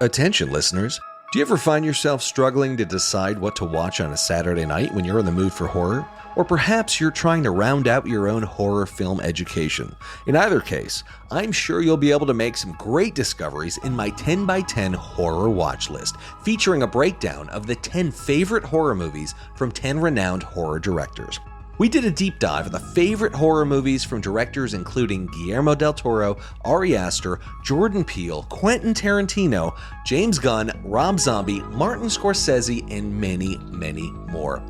Attention, listeners. Do you ever find yourself struggling to decide what to watch on a Saturday night when you're in the mood for horror? Or perhaps you're trying to round out your own horror film education. In either case, I'm sure you'll be able to make some great discoveries in my 10 by 10 horror watch list, featuring a breakdown of the 10 favorite horror movies from 10 renowned horror directors. We did a deep dive of the favorite horror movies from directors including Guillermo del Toro, Ari Aster, Jordan Peele, Quentin Tarantino, James Gunn, Rob Zombie, Martin Scorsese, and many, many more.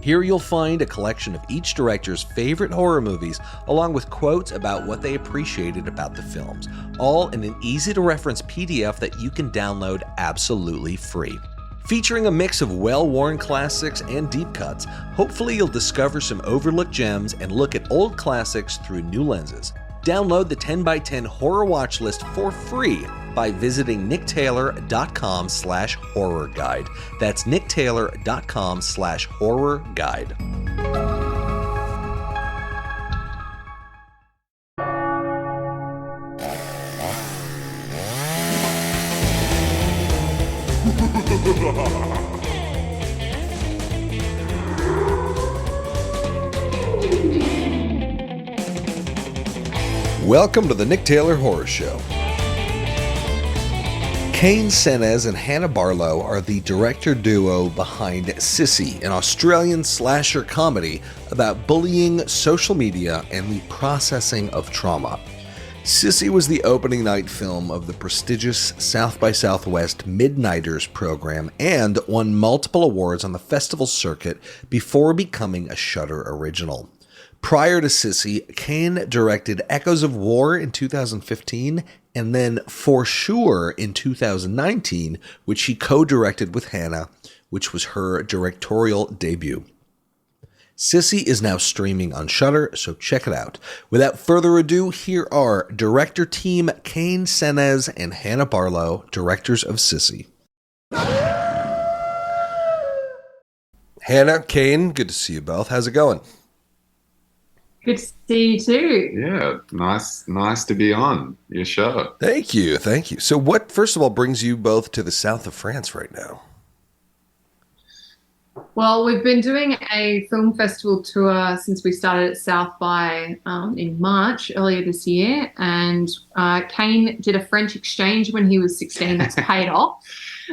Here you'll find a collection of each director's favorite horror movies, along with quotes about what they appreciated about the films, all in an easy-to-reference PDF that you can download absolutely free. Featuring a mix of well-worn classics and deep cuts, hopefully you'll discover some overlooked gems and look at old classics through new lenses. Download the 10 by 10 horror watch list for free by visiting nicktaylor.com/horror guide. That's nicktaylor.com/horror guide. Welcome to the Nick Taylor Horror Show. Kane Senes and Hannah Barlow are the director duo behind Sissy, an Australian slasher comedy about bullying, social media, and the processing of trauma. Sissy was the opening night film of the prestigious South by Southwest Midnighters program and won multiple awards on the festival circuit before becoming a Shudder original. Prior to Sissy, Kane directed Echoes of War in 2015 and then For Sure in 2019, which he co-directed with Hannah, which was her directorial debut. Sissy is now streaming on Shudder, so check it out. Without further ado, here are director team Kane Senes and Hannah Barlow, directors of Sissy. Hannah, Kane, good to see you both. How's it going? Good to see you too. Yeah, nice to be on your show. Thank you. So what, first of all, brings you both to the south of France right now? Well, we've been doing a film festival tour since we started at South by in March earlier this year, and Kane did a French exchange when he was 16. That's paid off.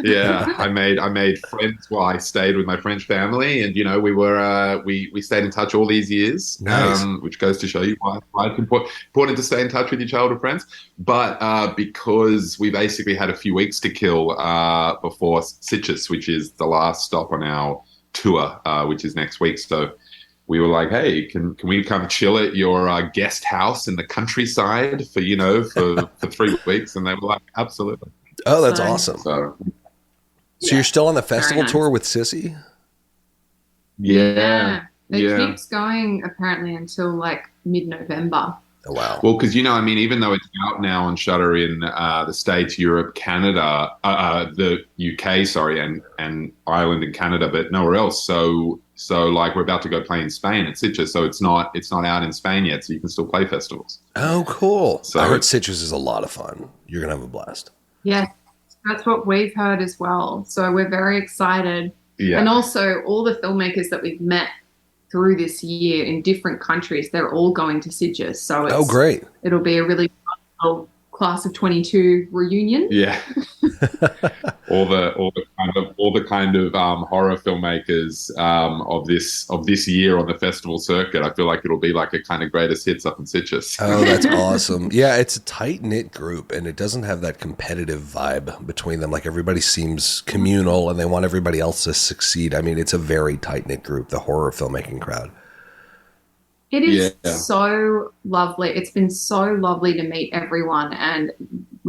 Yeah, I made friends while I stayed with my French family, and we stayed in touch all these years. Nice. Which goes to show you why it's important to stay in touch with your childhood friends. But because we basically had a few weeks to kill before Sitges, which is the last stop on our tour, which is next week. So we were like, hey, can we come chill at your guest house in the countryside for 3 weeks? And they were like, absolutely. Oh, that's awesome. So you're still on the festival tour with Sissy? Yeah. It keeps going apparently until like mid-November. Oh, wow. Well, because, even though it's out now on Shudder in the States, Europe, Canada, the UK, and Ireland and Canada, but nowhere else. So like we're about to go play in Spain at Sitges, so it's not out in Spain yet, so you can still play festivals. Oh, cool. So I heard Sitges is a lot of fun. You're going to have a blast. Yeah, that's what we've heard as well. So we're very excited. Yeah. And also all the filmmakers that we've met through this year in different countries, they're all going to Sitges. So great. It'll be a really fun class of 22 reunion. Yeah. all the kind of horror filmmakers of this year on the festival circuit. I feel like it'll be like a kind of greatest hits up in Sitges. Oh, that's awesome. Yeah, it's a tight-knit group, and it doesn't have that competitive vibe between them. Like, everybody seems communal, and they want everybody else to succeed. I mean, it's a very tight-knit group, the horror filmmaking crowd. It is so lovely. It's been so lovely to meet everyone, and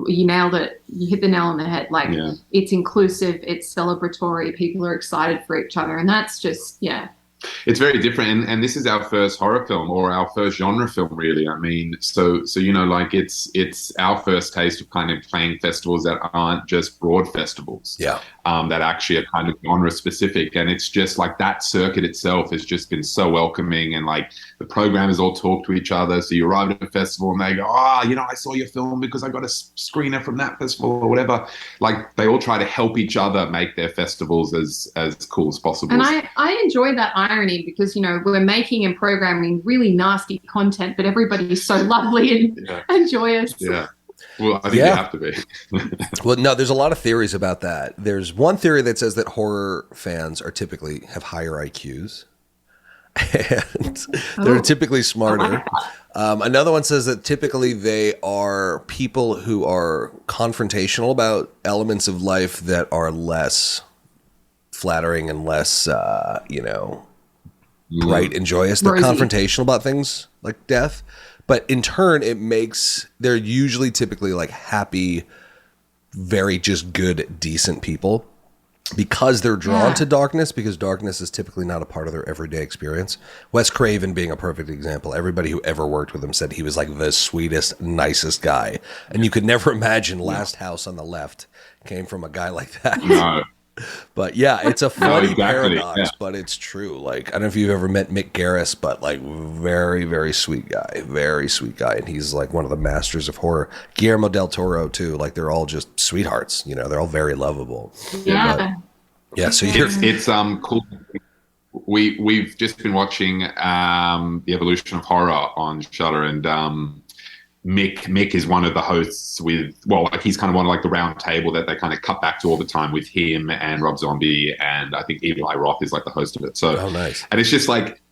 you nailed it. You hit the nail on the head. It's inclusive, it's celebratory, people are excited for each other, and that's just, It's very different, and this is our first horror film or our first genre film, really. I mean, so you know, like it's our first taste of kind of playing festivals that aren't just broad festivals, Yeah. that actually are kind of genre specific, and it's just like that circuit itself has just been so welcoming, and like the programmers all talk to each other. So you arrive at a festival and they go, you know, I saw your film because I got a screener from that festival or whatever. Like they all try to help each other make their festivals as cool as possible. And I enjoy that irony because, you know, we're making and programming really nasty content, but everybody's so lovely and joyous. Yeah. Well, I think you have to be. Well, no, there's a lot of theories about that. There's one theory that says that horror fans are typically have higher IQs. And they're typically smarter. Another one says that typically they are people who are confrontational about elements of life that are less flattering and less, bright and joyous. They're confrontational about things like death. But in turn, they're usually typically like happy, very just good, decent people. Because they're drawn to darkness, because darkness is typically not a part of their everyday experience. Wes Craven being a perfect example. Everybody who ever worked with him said he was like the sweetest, nicest guy. And you could never imagine Last House on the Left came from a guy like that. No. But yeah, it's a funny paradox, but it's true. Like, I don't know if you've ever met Mick Garris, but like very, very sweet guy. Very sweet guy. And he's like one of the masters of horror. Guillermo del Toro too. Like they're all just sweethearts. You know, they're all very lovable. Yeah. Yeah. So it's cool. We've just been watching The Evolution of Horror on Shudder, and Mick is one of the hosts he's kind of one of like the round table that they kind of cut back to all the time with him and Rob Zombie, and I think Eli Roth is like the host of it. So, nice. And it's just like,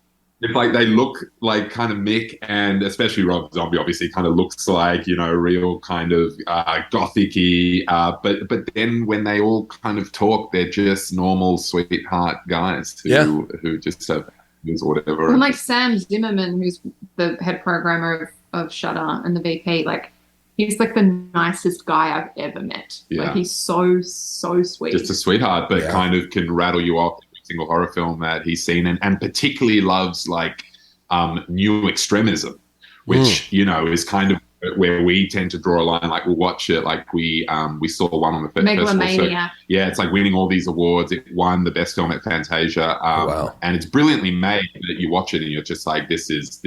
they look like kind of Mick, and especially Rob Zombie obviously kind of looks like, you know, real kind of gothic-y, but then when they all kind of talk, they're just normal sweetheart guys who just have or whatever. And like Sam Zimmerman, who's the head programmer of Shudder and the VP, like he's like the nicest guy I've ever met. Yeah. Like he's so sweet. Just a sweetheart, but kind of can rattle you off every single horror film that he's seen, and particularly loves like new extremism, which you know is kind of where we tend to draw a line. Like we'll watch it, like we saw one on the festival. Megalomania. So, yeah, it's like winning all these awards. It won the best film at Fantasia, and it's brilliantly made. That you watch it and you're just like, this is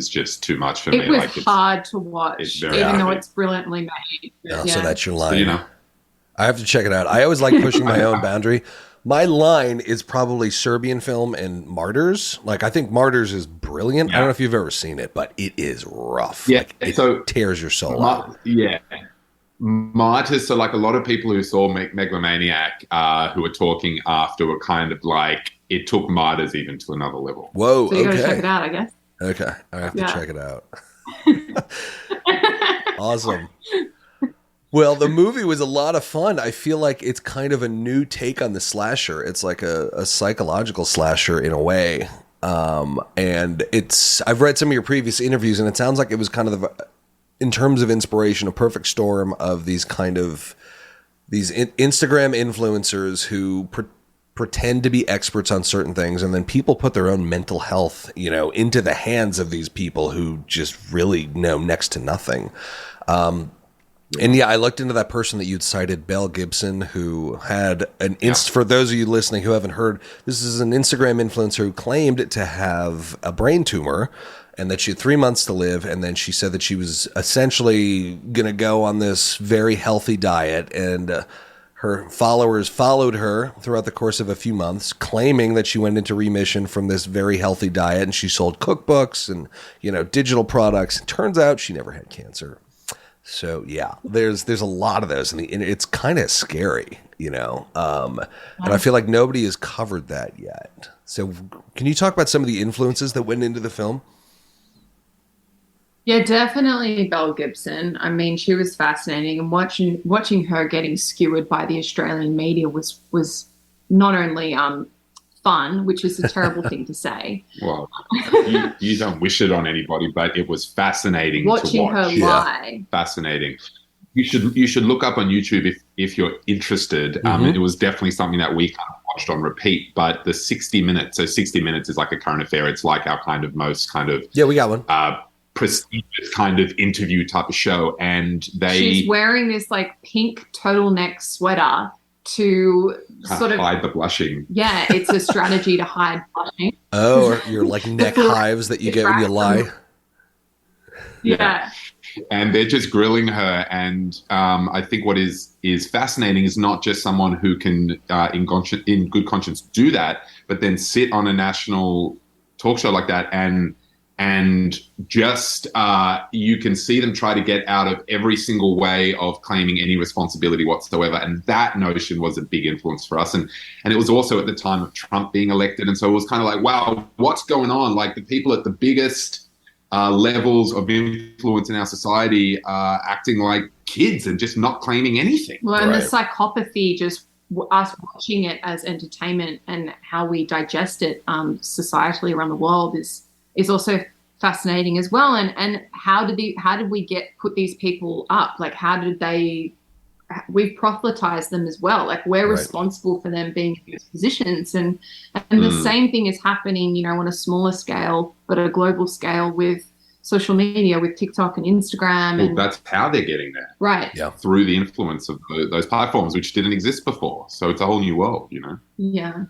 just too much for me. It was like, hard to watch, even though it's brilliantly made. Yeah. So that's your line. So, you know, I have to check it out. I always like pushing my own boundary. My line is probably Serbian film and Martyrs. Like, I think Martyrs is brilliant. I don't know if you've ever seen it, but it is rough. Yeah, like, it so tears your soul out. Yeah. Martyrs, so like a lot of people who saw Megalomaniac who were talking after were kind of like, it took Martyrs even to another level. Whoa, so you gotta check it out, I guess. Okay, I have to check it out. Awesome. Well, the movie was a lot of fun. I feel like it's kind of a new take on the slasher. It's like a psychological slasher in a way. And I've read some of your previous interviews, and it sounds like it was kind of, in terms of inspiration, a perfect storm of these kind of Instagram influencers who pretend to be experts on certain things, and then people put their own mental health, you know, into the hands of these people who just really know next to nothing. And yeah, I looked into that person that you'd cited, Belle Gibson, who had for those of you listening who haven't heard, this is an Instagram influencer who claimed to have a brain tumor and that she had 3 months to live. And then she said that she was essentially going to go on this very healthy diet, and her followers followed her throughout the course of a few months, claiming that she went into remission from this very healthy diet, and she sold cookbooks and, you know, digital products. It turns out she never had cancer. So yeah, there's a lot of those, and it's kind of scary, you know. And I feel like nobody has covered that yet. So can you talk about some of the influences that went into the film? Yeah, definitely Belle Gibson. I mean, she was fascinating, and watching her getting skewered by the Australian media was not only fun, which is a terrible thing to say. Well, you don't wish it on anybody, but it was fascinating watching to watch. Her lie. Fascinating. You should look up on YouTube if you're interested. It was definitely something that we kind of watched on repeat, but the 60 Minutes, so 60 Minutes is like a current affair. It's like our kind of most kind of we got one. Prestigious kind of interview type of show. And she's wearing this like pink turtleneck sweater to sort of hide the blushing. Yeah, it's a strategy to hide blushing. Oh, or your like neck hives that you get when you lie. Yeah. And they're just grilling her. And I think what is fascinating is not just someone who can, in good conscience, do that, but then sit on a national talk show like that and just you can see them try to get out of every single way of claiming any responsibility whatsoever. And that notion was a big influence for us. And it was also at the time of Trump being elected. And so it was kind of like, wow, what's going on? Like the people at the biggest levels of influence in our society are acting like kids and just not claiming anything. Well, and the psychopathy, just us watching it as entertainment and how we digest it societally around the world is also fascinating as well. And how did we put these people up? Like, we've proselytized them as well. Like, we're responsible for them being in these positions. And the same thing is happening, you know, on a smaller scale, but a global scale with social media, with TikTok and Instagram. Well, that's how they're getting there. Right. Yeah. Through the influence of those platforms, which didn't exist before. So it's a whole new world, you know? Yeah.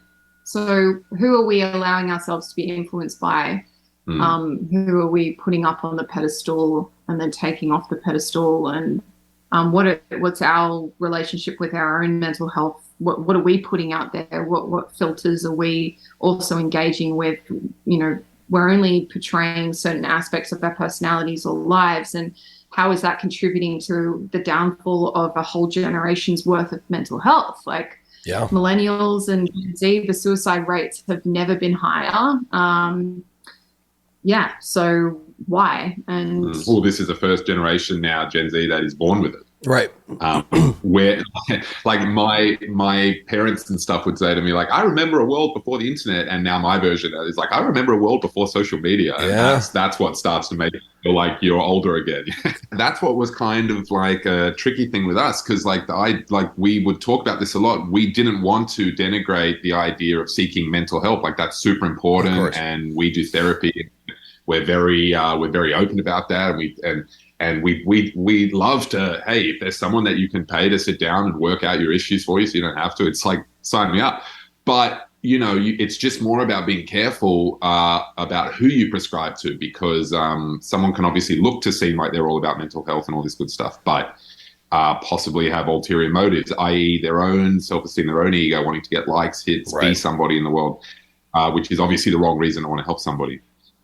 So who are we allowing ourselves to be influenced by? Who are we putting up on the pedestal and then taking off the pedestal? And what's our relationship with our own mental health? What are we putting out there? What filters are we also engaging with? You know, we're only portraying certain aspects of our personalities or lives, and how is that contributing to the downfall of a whole generation's worth of mental health? Like, millennials and Gen Z, the suicide rates have never been higher. So why? And well, this is the first generation now, Gen Z, that is born with it. Right. Where like my parents and stuff would say to me, like, I remember a world before the internet, and now my version is like, I remember a world before social media. Yeah. And that's what starts to make you feel like you're older again. That's what was kind of like a tricky thing with us, because we would talk about this a lot. We didn't want to denigrate the idea of seeking mental help. Like, that's super important, and we do therapy. We're very open about that, and we love to, hey, if there's someone that you can pay to sit down and work out your issues for you so you don't have to, it's like, sign me up. But, you know, it's just more about being careful about who you prescribe to, because someone can obviously look to seem like they're all about mental health and all this good stuff, but possibly have ulterior motives, i.e. their own self-esteem, their own ego, wanting to get likes, hits, be somebody in the world, which is obviously the wrong reason to want to help somebody.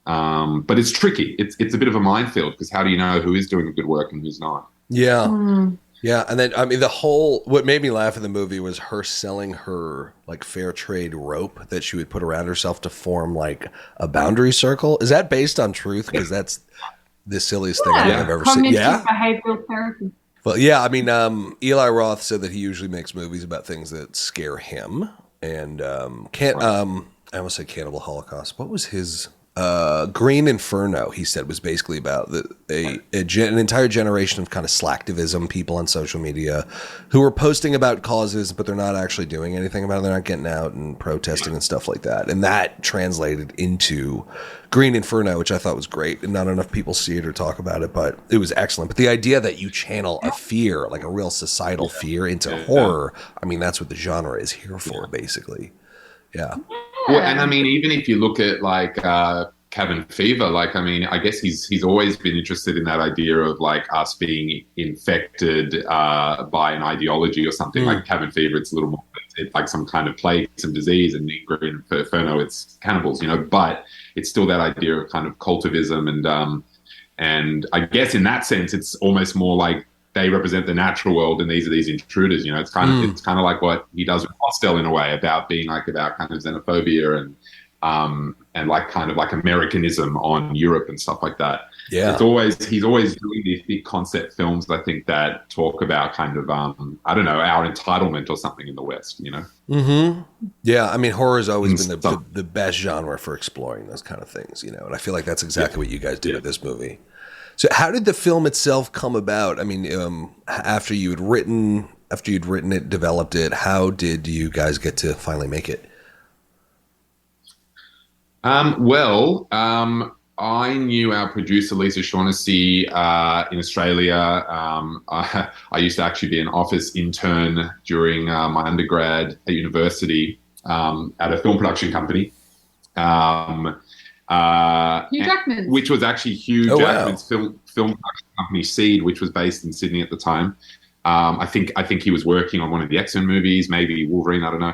But it's tricky. It's a bit of a minefield, because how do you know who is doing the good work and who's not? Yeah. Yeah. And then, I mean, what made me laugh in the movie was her selling her like fair trade rope that she would put around herself to form like a boundary circle. Is that based on truth? Because that's the silliest thing I've ever seen. Yeah. Behavioral therapy. Well, yeah. I mean, Eli Roth said that he usually makes movies about things that scare him. And I almost said Cannibal Holocaust. What was his... Green Inferno, he said, was basically about an entire generation of kind of slacktivism people on social media who are posting about causes, but they're not actually doing anything about it. They're not getting out and protesting and stuff like that. And that translated into Green Inferno, which I thought was great. And not enough people see it or talk about it, but it was excellent. But the idea that you channel a fear, like a real societal fear, into horror, I mean, that's what the genre is here for, basically. Yeah. Well, and I mean, even if you look at like Cabin Fever, like, I mean, I guess he's always been interested in that idea of like us being infected by an ideology or something. Like Cabin Fever, it's a little more, it's like some kind of plague, some disease, and in Green Inferno, it's cannibals, you know. But it's still that idea of kind of cultivism, and I guess in that sense, it's almost more like they represent the natural world, and these are these intruders. You know, it's kind of like what he does with Hostel in a way, about being like about kind of xenophobia and like kind of like Americanism on Europe and stuff like that. Yeah, he's always doing these big concept films, I think, that talk about kind of I don't know, our entitlement or something in the West. You know. Mm-hmm. Yeah, I mean, horror has always been the best genre for exploring those kind of things. You know, and I feel like that's exactly what you guys did with this movie. So how did the film itself come about? I mean, after you had written after you'd written it, developed it, how did you guys get to finally make it? I knew our producer, Lisa Shaughnessy, in Australia. I used to actually be an office intern during my undergrad at university at a film production company. Hugh Jackman's. Which was actually Hugh Jackman's film production company, Seed, which was based in Sydney at the time. I think he was working on one of the X-Men movies, maybe Wolverine, I don't know.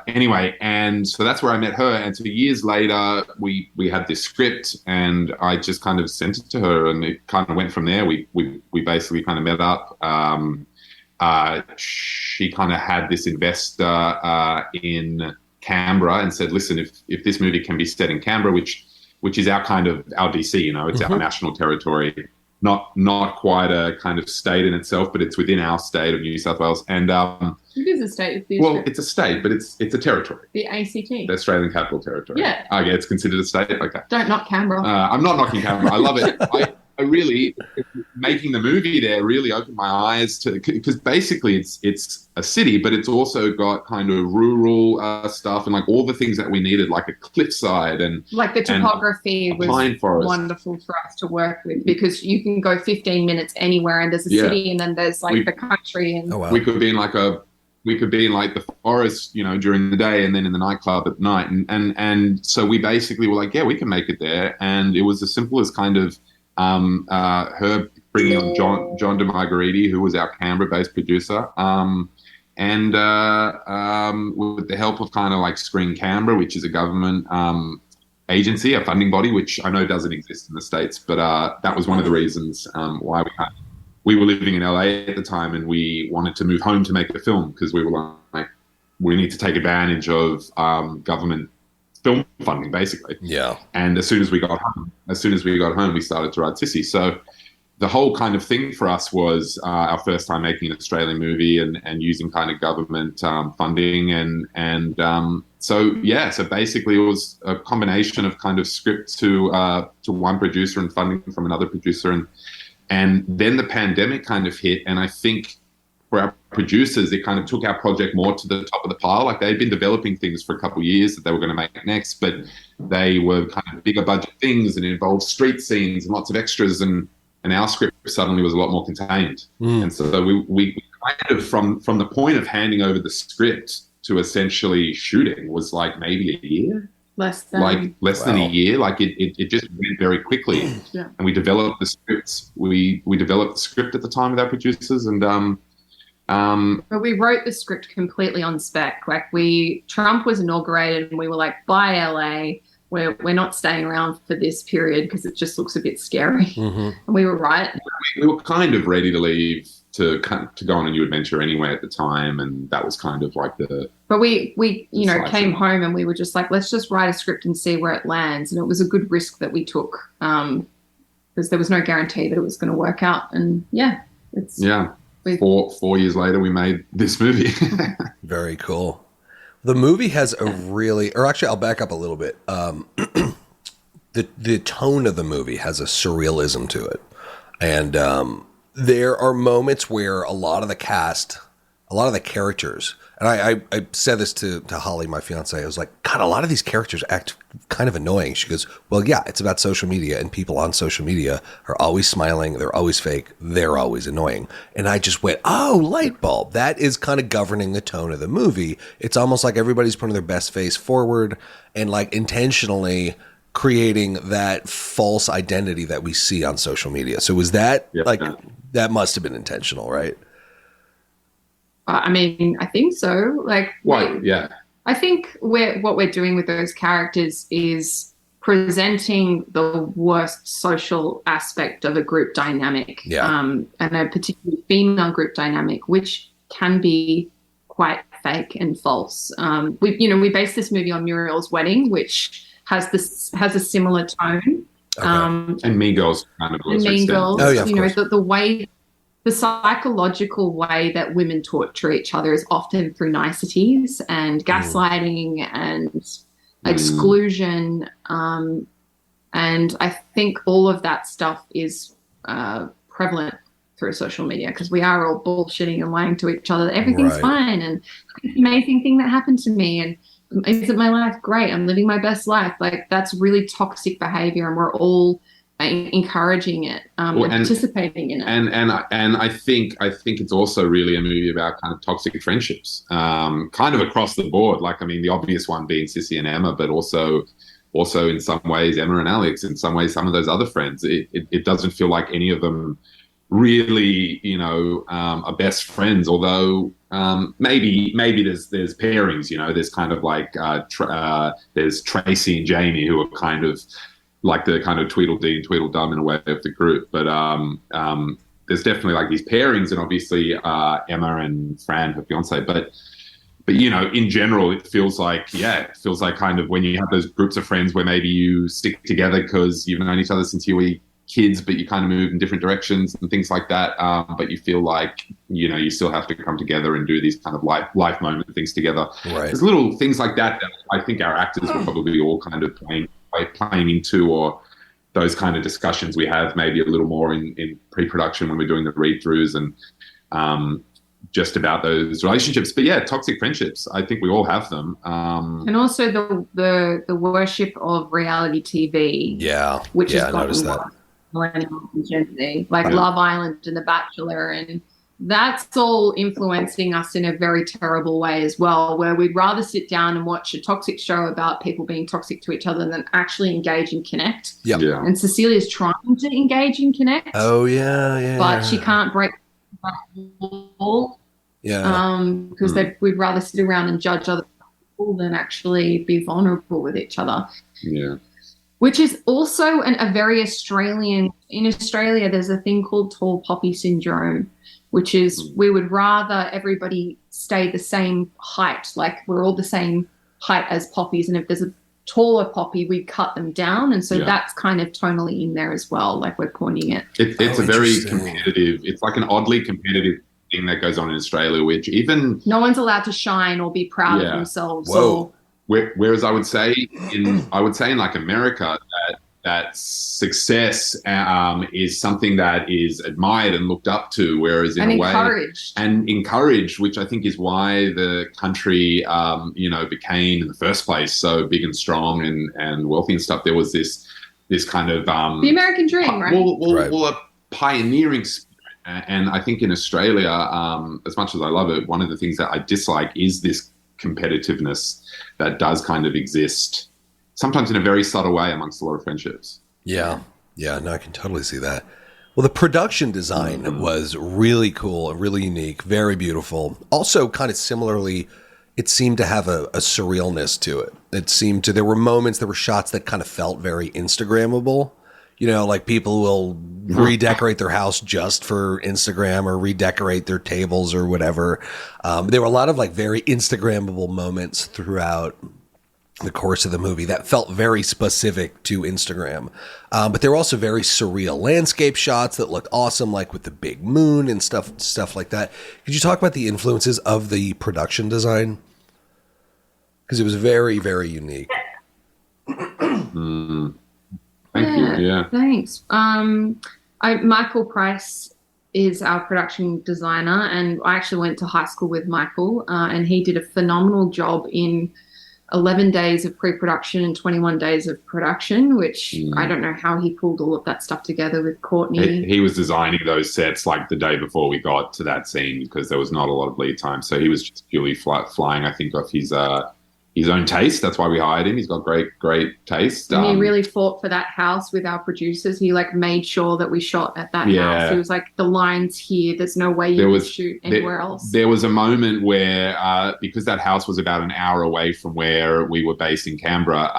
Anyway, and so that's where I met her. And so years later, we had this script, and I just kind of sent it to her, and it kind of went from there. We basically kind of met up. She kind of had this investor in Canberra and said, "Listen, if this movie can be set in Canberra, which is our kind of our DC, you know, it's our national territory." Not quite a kind of state in itself, but it's within our state of New South Wales. And it is a state. Well, it's a state, but it's a territory. The ACT, the Australian Capital Territory. Yeah. Okay, it's considered a state. Okay. Don't knock Canberra. I'm not knocking Canberra. I love it. I really, making the movie there really opened my eyes to, because basically it's a city, but it's also got kind of rural stuff and like all the things that we needed, like a cliffside and like the topography was pine forest. Wonderful for us to work with, because you can go 15 minutes anywhere and there's a city and then there's like the country, and we could be in like the forest, you know, during the day, and then in the nightclub at night, and so we basically were like, yeah, we can make it there. And it was as simple as kind of her bringing on John de Margheriti, who was our Canberra-based producer, and with the help of kind of like Screen Canberra, which is a government agency, a funding body, which I know doesn't exist in the States, but that was one of the reasons why we were living in LA at the time, and we wanted to move home to make the film, because we were like, we need to take advantage of government film funding, basically. Yeah. And as soon as we got home, we started to write Sissy. So the whole kind of thing for us was our first time making an Australian movie and using kind of government funding. So basically it was a combination of kind of script to one producer and funding from another producer. And then the pandemic kind of hit. And I think for our producers, it kind of took our project more to the top of the pile. Like they'd been developing things for a couple of years that they were going to make next, but they were kind of bigger budget things and involved street scenes and lots of extras. And our script suddenly was a lot more contained. And so we kind of, from the point of handing over the script to essentially shooting was like maybe a year. Less than a year. Like it just went very quickly. Yeah. And we developed the scripts. We developed the script at the time with our producers, and but we wrote the script completely on spec. Like Trump was inaugurated and we were like, bye LA, we're not staying around for this period because it just looks a bit scary. And we were right. We were kind of ready to leave to go on a new adventure anyway at the time, and that was kind of like the. But we came home and we were just like, let's just write a script and see where it lands. And it was a good risk that we took, because there was no guarantee that it was going to work out. And it's 4 years later, we made this movie. Very cool. The movie has a really, or actually, I'll back up a little bit. The tone of the movie has a surrealism to it, and there are moments where a lot of the cast, a lot of the characters, and I said this to Holly, my fiance. I was like, God, a lot of these characters act kind of annoying. She goes, well, yeah, it's about social media, and people on social media are always smiling. They're always fake. They're always annoying. And I just went, oh, light bulb. That is kind of governing the tone of the movie. It's almost like everybody's putting their best face forward and like intentionally creating that false identity that we see on social media. So was that that must have been intentional, right? I mean, I think so. I think what we're doing with those characters is presenting the worst social aspect of a group dynamic, and a particularly female group dynamic, which can be quite fake and false. We based this movie on Muriel's Wedding, which has a similar tone. Okay. And Mean Girls kind of. And Mean Girls, oh, yeah, of course. the way. The psychological way that women torture each other is often through niceties and gaslighting and exclusion. And I think all of that stuff is prevalent through social media, because we are all bullshitting and lying to each other that everything's Right. fine and it's an amazing thing that happened to me, and isn't my life great? I'm living my best life. Like, that's really toxic behavior, and we're all encouraging it, and participating in it. And I think it's also really a movie about kind of toxic friendships, kind of across the board. Like, I mean, the obvious one being Sissy and Emma, but also in some ways Emma and Alex, in some ways some of those other friends. It doesn't feel like any of them really, are best friends. Although maybe there's pairings. There's kind of like there's Tracy and Jamie, who are kind of like the kind of Tweedledee and Tweedledum in a way of the group. But there's definitely like these pairings, and obviously Emma and Fran, her fiance. But in general, it feels like kind of when you have those groups of friends where maybe you stick together because you've known each other since you were kids, but you kind of move in different directions and things like that. But you feel like, you still have to come together and do these kind of life moment things together. Right. There's little things like that I think our actors are probably all kind of playing into, or those kind of discussions we have maybe a little more in pre-production when we're doing the read-throughs and just about those relationships. But yeah, toxic friendships, I think we all have them. And also the worship of reality TV. Yeah. Which yeah, is I noticed that. Millennials and Gen Z, like Love Island and The Bachelor, and that's all influencing us in a very terrible way as well, where we'd rather sit down and watch a toxic show about people being toxic to each other than actually engage and connect. Yep. Yeah. And Cecilia's trying to engage and connect. Oh, yeah. But she can't break that wall. Yeah. Because we'd rather sit around and judge other people than actually be vulnerable with each other. Yeah. Which is also a very Australian. In Australia, there's a thing called tall poppy syndrome, which is we would rather everybody stay the same height, like we're all the same height as poppies, and if there's a taller poppy, we cut them down, and so that's kind of tonally in there as well, like we're pointing it. It's a very competitive, it's like an oddly competitive thing that goes on in Australia, which even... No one's allowed to shine or be proud of themselves. Whoa. Whereas I would say in like America that success is something that is admired and looked up to, whereas in a way encouraged, which I think is why the country became in the first place so big and strong and wealthy and stuff. There was this kind of the American dream, right? Well, a pioneering spirit. And I think in Australia, as much as I love it, one of the things that I dislike is this competitiveness that does kind of exist, sometimes in a very subtle way, amongst a lot of friendships. Yeah. No, I can totally see that. Well, the production design was really cool and really unique, very beautiful. Also, kind of similarly, it seemed to have a surrealness to it. There were moments, there were shots that kind of felt very Instagrammable. Like people will redecorate their house just for Instagram or redecorate their tables or whatever. There were a lot of like very Instagrammable moments throughout the course of the movie that felt very specific to Instagram. But there were also very surreal landscape shots that looked awesome, like with the big moon and stuff like that. Could you talk about the influences of the production design? Because it was very, very unique. Thank you. Yeah. Thanks. Michael Price is our production designer, and I actually went to high school with Michael, and he did a phenomenal job in 11 days of pre-production and 21 days of production, which I don't know how he pulled all of that stuff together with Courtney. He was designing those sets like the day before we got to that scene, because there was not a lot of lead time. So he was just purely flying, I think, off his own taste. That's why we hired him. He's got great taste. And he really fought for that house with our producers. He made sure that we shot at that house. He was like, the line's here. There's no way you would shoot anywhere else. There was a moment where, because that house was about an hour away from where we were based in Canberra,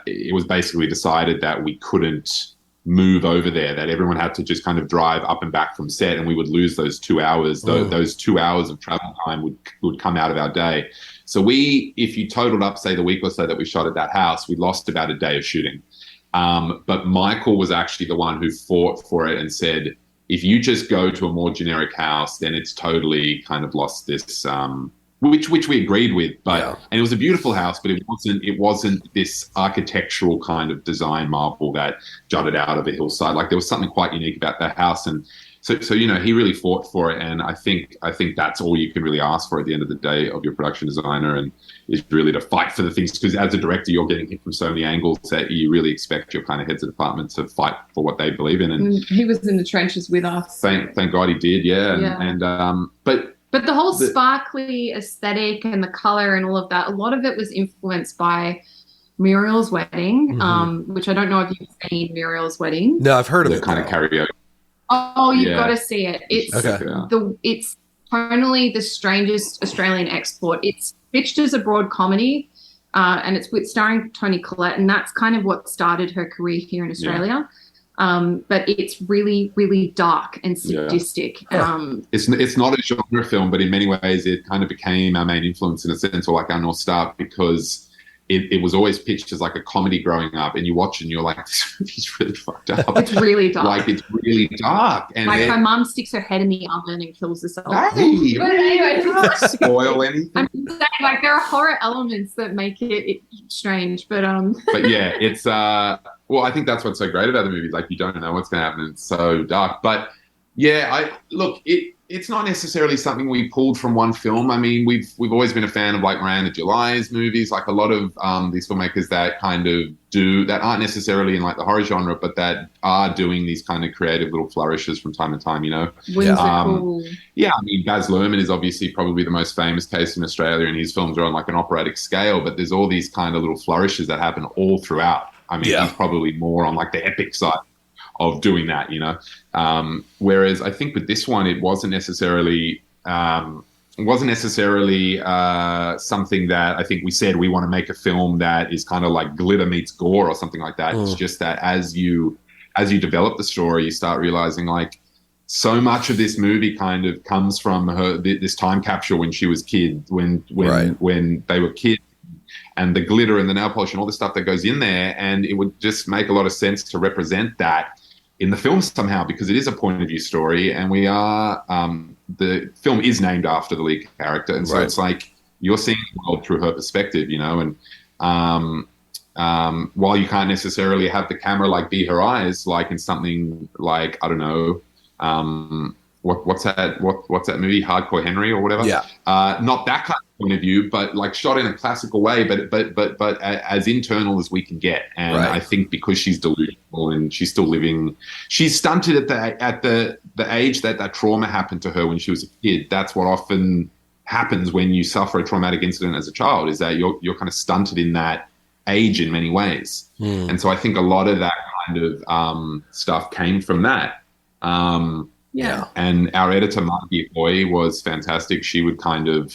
it was basically decided that we couldn't move over there, that everyone had to just kind of drive up and back from set, and we would lose those 2 hours. Those 2 hours of travel time would come out of our day. So if you totaled up, say, the week or so that we shot at that house, we lost about a day of shooting. But Michael was actually the one who fought for it and said, if you just go to a more generic house, then it's totally kind of lost this, which we agreed with. And it was a beautiful house, but it wasn't this architectural kind of design marvel that jutted out of a hillside. Like, there was something quite unique about that house. And So he really fought for it, and I think that's all you can really ask for at the end of the day of your production designer, and is really to fight for the things, because as a director you're getting hit from so many angles that you really expect your kind of heads of department to fight for what they believe in. And he was in the trenches with us. Thank God he did, But the whole sparkly aesthetic and the color and all of that, a lot of it was influenced by Muriel's Wedding, which I don't know if you've seen Muriel's Wedding. No, I've heard of it. Kind of karaoke. Oh, you've got to see it. It's it's tonally the strangest Australian export. It's pitched as a broad comedy, and it's starring Toni Collette, and that's kind of what started her career here in Australia. But it's really, really dark and sadistic. It's not a genre film, but in many ways it kind of became our main influence in a sense, or like our North Star, because it was always pitched as like a comedy growing up, and you watch it and you're like, this movie's really fucked up. It's really dark. Like, it's really dark. And like, her mum sticks her head in the oven and kills herself. Hey, but anyway, don't spoil anything. I'm saying, like, there are horror elements that make it strange, but But yeah, it's well, I think that's what's so great about the movie. Like, you don't know what's going to happen. It's so dark. But yeah, it's not necessarily something we pulled from one film. I mean, we've always been a fan of like Miranda July's movies, like a lot of these filmmakers that kind of that aren't necessarily in like the horror genre, but that are doing these kind of creative little flourishes from time to time, you know? Whimsical. Yeah, I mean, Baz Luhrmann is obviously probably the most famous case in Australia, and his films are on like an operatic scale, but there's all these kind of little flourishes that happen all throughout. I mean, he's probably more on like the epic side of doing that, you know. Whereas I think with this one, it wasn't necessarily something that I think we said we want to make a film that is kind of like glitter meets gore or something like that. It's just that as you develop the story, you start realizing like so much of this movie kind of comes from this time capsule when she was kid, when they were kids. And the glitter and the nail polish and all the stuff that goes in there, and it would just make a lot of sense to represent that in the film somehow, because it is a point of view story, and we are the film is named after the lead character, and so it's like you're seeing the world through her perspective, you know. And while you can't necessarily have the camera like be her eyes, like in something like, I don't know, what's that movie, Hardcore Henry or whatever? Yeah, not that kind of point of view, but like shot in a classical way, but as internal as we can get. And I think because she's delusional and she's still living, she's stunted at the age that trauma happened to her when she was a kid. That's what often happens when you suffer a traumatic incident as a child, is that you're kind of stunted in that age in many ways. And so I think a lot of that kind of stuff came from that. Yeah. And our editor, Margie Hoy, was fantastic. She would kind of,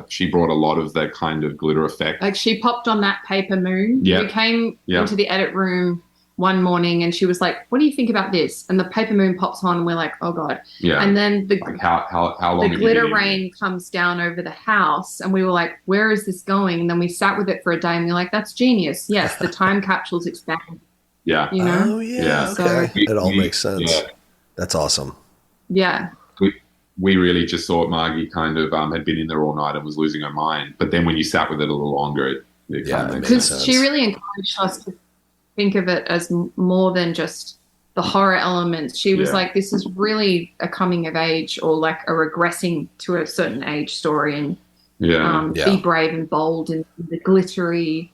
she brought a lot of that kind of glitter effect. Like, she popped on that paper moon. Yeah. We came into the edit room one morning and she was like, what do you think about this? And the paper moon pops on and we're like, oh God. Yeah. And then the like how long the glitter rain comes down over the house and we were like, where is this going? And then we sat with it for a day and we were like, that's genius. Yes, the time capsules expand. Yeah. You know? Oh, yeah. Okay. It all makes sense. Yeah. That's awesome. Yeah. We really just thought Margie kind of had been in there all night and was losing her mind. But then when you sat with it a little longer, it kind of makes sense. Because she really encouraged us to think of it as more than just the horror elements. She was like, this is really a coming of age or like a regressing to a certain age story, and be brave and bold and the glittery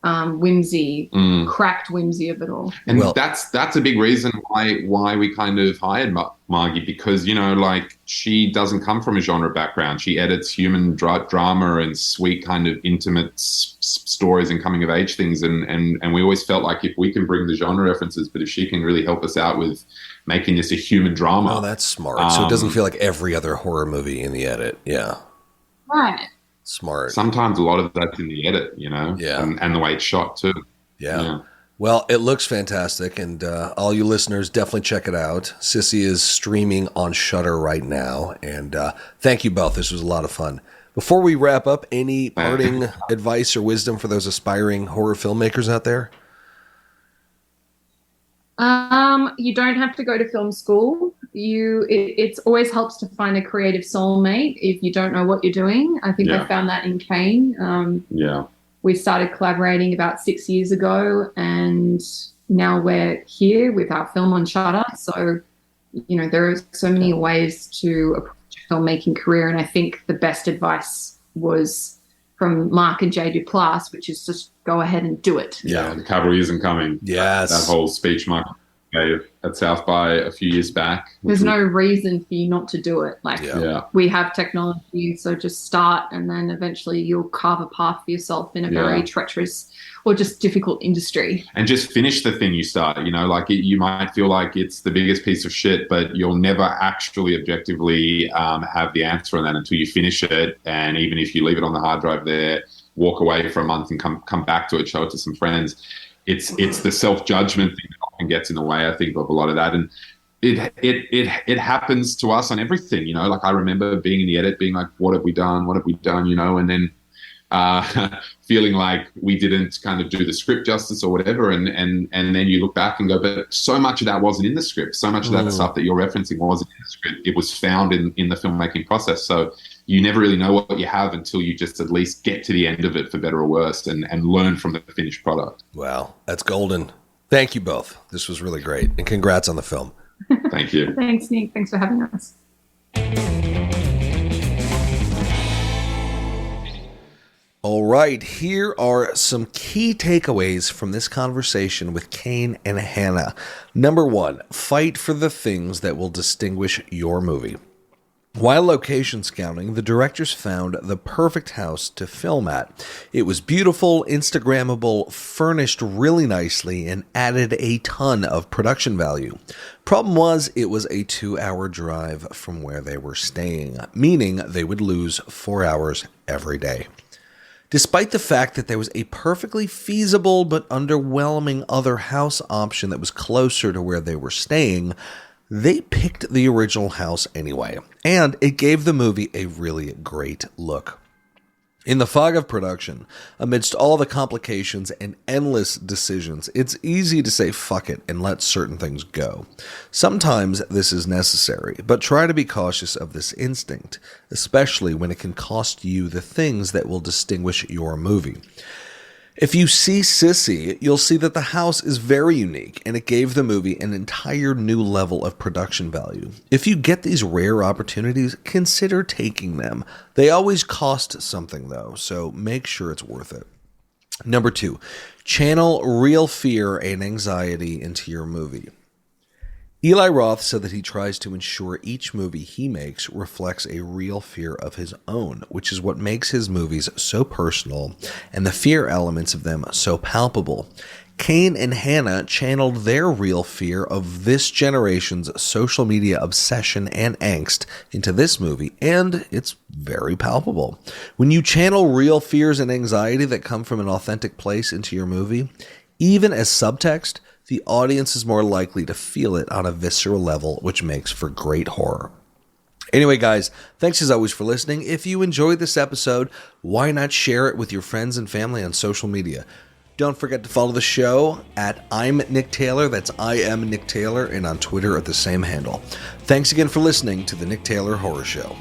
whimsy, cracked whimsy of it all. And that's a big reason why we kind of hired Margie, because, you know, like, she doesn't come from a genre background. She edits human drama and sweet kind of intimate stories and coming of age things. And we always felt like if we can bring the genre references, but if she can really help us out with making this a human drama. Oh, that's smart. So it doesn't feel like every other horror movie in the edit. Yeah. Right. Smart. Sometimes a lot of that's in the edit, you know, and the way it's shot too. Yeah. Well, it looks fantastic, and all you listeners, definitely check it out. Sissy is streaming on Shudder right now, and thank you both. This was a lot of fun. Before we wrap up, any parting advice or wisdom for those aspiring horror filmmakers out there? You don't have to go to film school. It always helps to find a creative soulmate if you don't know what you're doing. I think I found that in Kane. We started collaborating about 6 years ago, and now we're here with our film on Shudder. So there are so many ways to approach a filmmaking career, and I think the best advice was from Mark and Jay Duplass, which is just go ahead and do it. Yeah, the cavalry isn't coming. Yes. That whole speech Mark gave at South by a few years back. There's no reason for you not to do it. We have technology, so just start, and then eventually you'll carve a path for yourself in a very treacherous or just difficult industry. And just finish the thing you start. You might feel like it's the biggest piece of shit, but you'll never actually objectively have the answer on that until you finish it. And even if you leave it on the hard drive there, walk away for a month and come back to it, show it to some friends. It's the self-judgment thing that often gets in the way, I think, of a lot of that. And it happens to us on everything, I remember being in the edit, being like, what have we done? And then feeling like we didn't kind of do the script justice or whatever. And then you look back and go, but so much of that wasn't in the script. So much of that stuff that you're referencing wasn't in the script. It was found in the filmmaking process. So you never really know what you have until you just at least get to the end of it, for better or worse, and learn from the finished product. Wow, that's golden. Thank you both. This was really great. And congrats on the film. Thank you. Thanks, Nick. Thanks for having us. All right, here are some key takeaways from this conversation with Kane and Hannah. Number 1, fight for the things that will distinguish your movie. While location scouting, the directors found the perfect house to film at. It was beautiful, Instagrammable, furnished really nicely, and added a ton of production value. Problem was, it was a 2-hour drive from where they were staying, meaning they would lose 4 hours every day. Despite the fact that there was a perfectly feasible but underwhelming other house option that was closer to where they were staying, they picked the original house anyway, and it gave the movie a really great look. In the fog of production, amidst all the complications and endless decisions, it's easy to say fuck it and let certain things go. Sometimes this is necessary, but try to be cautious of this instinct, especially when it can cost you the things that will distinguish your movie. If you see Sissy, you'll see that the house is very unique, and it gave the movie an entire new level of production value. If you get these rare opportunities, consider taking them. They always cost something, though, so make sure it's worth it. Number 2, channel real fear and anxiety into your movie. Eli Roth said that he tries to ensure each movie he makes reflects a real fear of his own, which is what makes his movies so personal and the fear elements of them so palpable. Kane and Hannah channeled their real fear of this generation's social media obsession and angst into this movie, and it's very palpable. When you channel real fears and anxiety that come from an authentic place into your movie, even as subtext, the audience is more likely to feel it on a visceral level, which makes for great horror. Anyway, guys, thanks as always for listening. If you enjoyed this episode, why not share it with your friends and family on social media? Don't forget to follow the show at I'm Nick Taylor, that's I am Nick Taylor, and on Twitter at the same handle. Thanks again for listening to the Nick Taylor Horror Show.